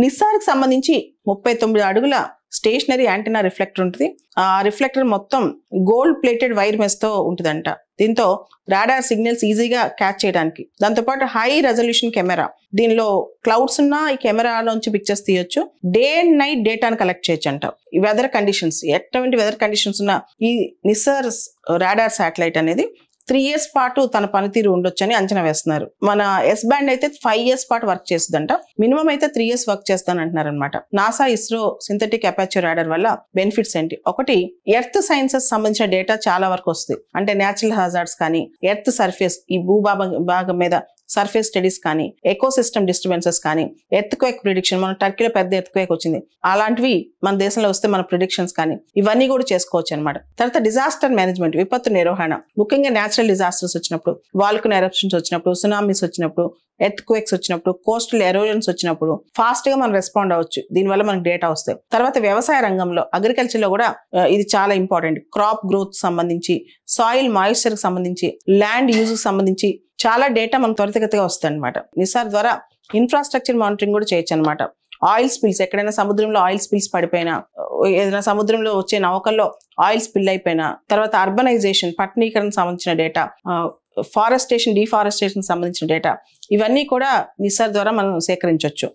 నిస్సార్కి సంబంధించి 39 అడుగుల stationery antenna reflector ఉంటుంది. ఆ రిఫ్లెక్టర్ మొత్తం గోల్డ్ ప్లేటెడ్ వైర్ మెస్ తో ఉంటుందంట. దీంతో రాడార్ సిగ్నల్స్ ఈజీగా క్యాచ్ చేయడానికి, దాంతోపాటు హై రెజల్యూషన్ కెమెరా, దీనిలో క్లౌడ్స్ ఉన్నా ఈ కెమెరాలోంచి పిక్చర్స్ తీయొచ్చు. డే అండ్ నైట్ డేటాను కలెక్ట్ చేయొచ్చు అంట. ఈ వెదర్ కండిషన్స్, ఎటువంటి వెదర్ కండిషన్స్ ఉన్న ఈ నిస్సార్ రాడార్ శాటిలైట్ అనేది 3 years పాటు తన పనితీరు ఉండొచ్చని అంచనా వేస్తున్నారు. మన ఎస్ బ్యాండ్ అయితే 5 years పాటు వర్క్ చేస్తుందంట. మినిమం అయితే 3 years వర్క్ చేస్తాను అంటున్నారు అనమాట. NASA ISRO synthetic aperture radar వల్ల బెనిఫిట్స్ ఏంటి? ఒకటి, ఎర్త్ సైన్సెస్ సంబంధించిన డేటా చాలా వరకు వస్తుంది. అంటే న్యాచురల్ హజార్డ్స్ కానీ, ఎర్త్ సర్ఫేస్, ఈ భూభాగం మీద సర్ఫేస్ స్టడీస్ కానీ, ఎకోసిస్టమ్ డిస్టర్బెన్సెస్ కానీ, ఎర్త్ క్వేక్ ప్రిడిక్షన్, మన టర్కీలో పెద్ద ఎర్త్ క్వేక్ వచ్చింది, అలాంటివి మన దేశంలో వస్తే మన ప్రిడిక్షన్స్ కానీ ఇవన్నీ కూడా చేసుకోవచ్చు అనమాట. తర్వాత డిజాస్టర్ మేనేజ్మెంట్, విపత్తు నిర్వహణ, ముఖ్యంగా న్యాచురల్ డిజాస్టర్స్ వచ్చినప్పుడు, వాల్కనో ఎరప్షన్స్ వచ్చినప్పుడు, సునామీస్ వచ్చినప్పుడు, ఎర్త్ క్వేక్స్ వచ్చినప్పుడు, కోస్టల్ ఎరోజన్స్ వచ్చినప్పుడు ఫాస్ట్ గా మనం రెస్పాండ్ అవ్వచ్చు. దీనివల్ల మనకు డేటా వస్తాయి. తర్వాత వ్యవసాయ రంగంలో, అగ్రికల్చర్ లో కూడా ఇది చాలా ఇంపార్టెంట్. క్రాప్ గ్రోత్ సంబంధించి, సాయిల్ మాయిశ్చర్ కి సంబంధించి, ల్యాండ్ యూజ్ కి సంబంధించి చాలా డేటా మనం త్వరితగతిగా వస్తుంది అనమాట. నిస్సార్ ద్వారా ఇన్ఫ్రాస్ట్రక్చర్ మానిటరింగ్ కూడా చేయొచ్చు అనమాట. ఆయిల్ స్పిల్స్, ఎక్కడైనా సముద్రంలో ఆయిల్ స్పిల్స్ పడిపోయినా, ఏదైనా సముద్రంలో వచ్చే నౌకల్లో ఆయిల్ స్పిల్ అయిపోయినా, తర్వాత అర్బనైజేషన్, పట్టణీకరణ సంబంధించిన డేటా, ఫారెస్టేషన్, డిఫారెస్టేషన్ సంబంధించిన డేటా, ఇవన్నీ కూడా నిస్సార్ ద్వారా మనం సేకరించవచ్చు.